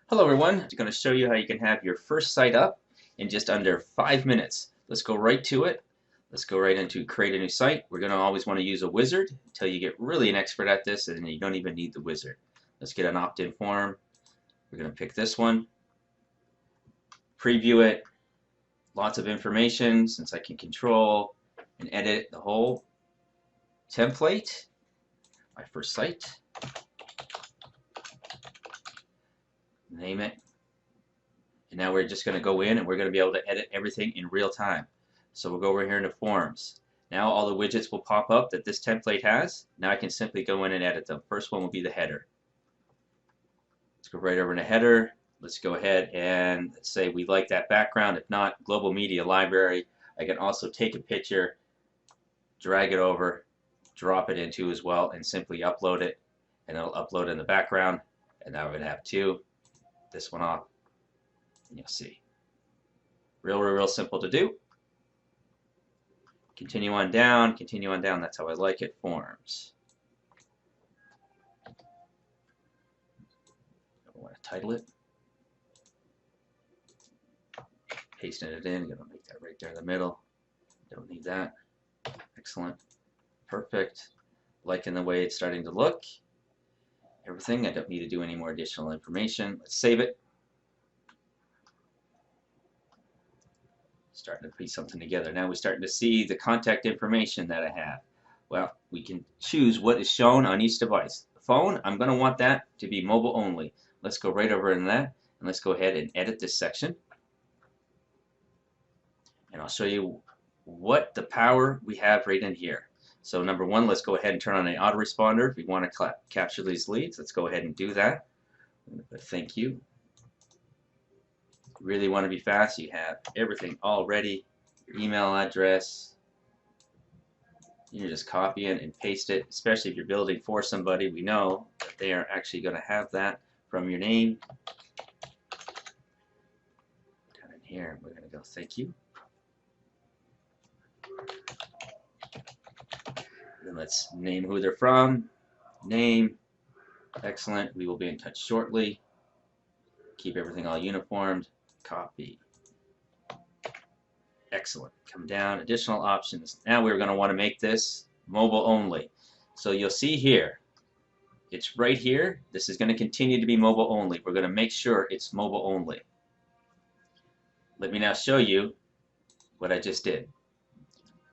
Hello everyone, I'm going to show you how you can have your first site up in just under 5 minutes. Let's go right to it. Let's go right into create a new site. We're going to always want to use a wizard until you get really an expert at this and you don't even need the wizard. Let's get an opt-in form. We're going to pick this one, preview it, lots of information since I can control and edit the whole template. My first site, name it. And now we're just going to go in and we're going to be able to edit everything in real time. So we'll go over here into forms. Now all the widgets will pop up that this template has. Now I can simply go in and edit them. First one will be the header. Let's go right over into header. Let's go ahead and say we like that background. If not, global media library. I can also take a picture, drag it over, drop it into as well, and simply upload it. And it'll upload in the background. And now we're going to have two. This one off. And you'll see. Real simple to do. Continue on down, that's how I like it, forms. I want to title it. Pasting it in, gonna make that right there in the middle. Don't need that. Excellent. Perfect. Liking the way it's starting to look. Everything, I don't need to do any more additional information. Let's save it. Starting to piece something together. Now we're starting to see the contact information that I have. Well, we can choose what is shown on each device. The phone, I'm going to want that to be mobile only. Let's go right over in that, and let's go ahead and edit this section. And I'll show you what the power we have right in here. So number one, let's go ahead and turn on an autoresponder. If we want to capture these leads, let's go ahead and do that. I'm going to put thank you. Really want to be fast, you have everything all ready, your email address, you just copy it and paste it, especially if you're building for somebody. We know that they are actually going to have that from your name. Down in here, we're going to go thank you. Then let's name who they're from, name, excellent, we will be in touch shortly. Keep everything all uniformed. Copy. Excellent. Come down, additional options. Now we're going to want to make this mobile only. So you'll see here, it's right here. This is going to continue to be mobile only. We're going to make sure it's mobile only. Let me now show you what I just did.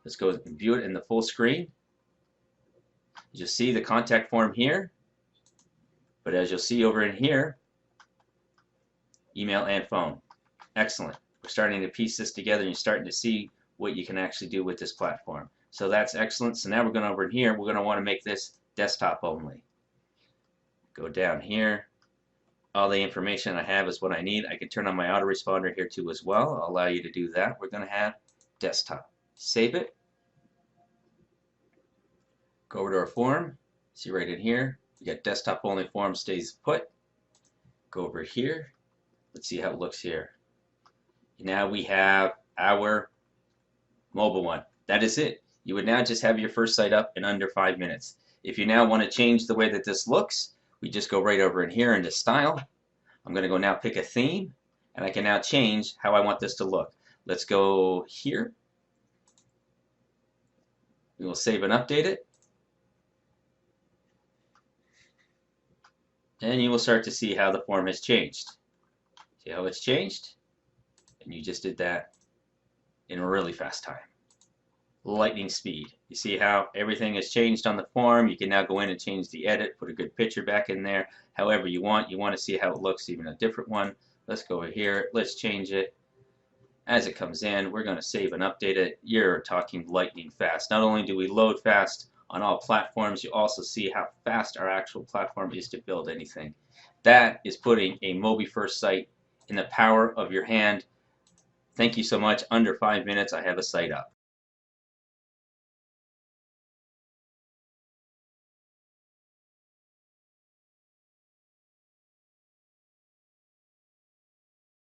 Let's go and view it in the full screen. You'll see the contact form here, but as you'll see over in here, email and phone. Excellent. We're starting to piece this together and you're starting to see what you can actually do with this platform. So that's excellent. So now we're going over here, we're going to want to make this desktop only. Go down here. All the information I have is what I need. I can turn on my autoresponder here too as well. I'll allow you to do that. We're going to have desktop. Save it. Go over to our form. See right in here, we got desktop only form stays put. Go over here. Let's see how it looks here. Now we have our mobile one. That is it. You would now just have your first site up in under 5 minutes. If you now want to change the way that this looks, we just go right over in here into style. I'm going to go now pick a theme, and I can now change how I want this to look. Let's go here. We will save and update it. And you will start to see how the form has changed. See how it's changed? And you just did that in a really fast time. Lightning speed. You see how everything has changed on the form. You can now go in and change the edit, put a good picture back in there, however you want. You want to see how it looks, even a different one. Let's go over here. Let's change it. As it comes in, we're going to save and update it. You're talking lightning fast. Not only do we load fast on all platforms, you also see how fast our actual platform is to build anything. That is putting a MobiFirst site in the power of your hand. Thank you so much. Under 5 minutes, I have a site up.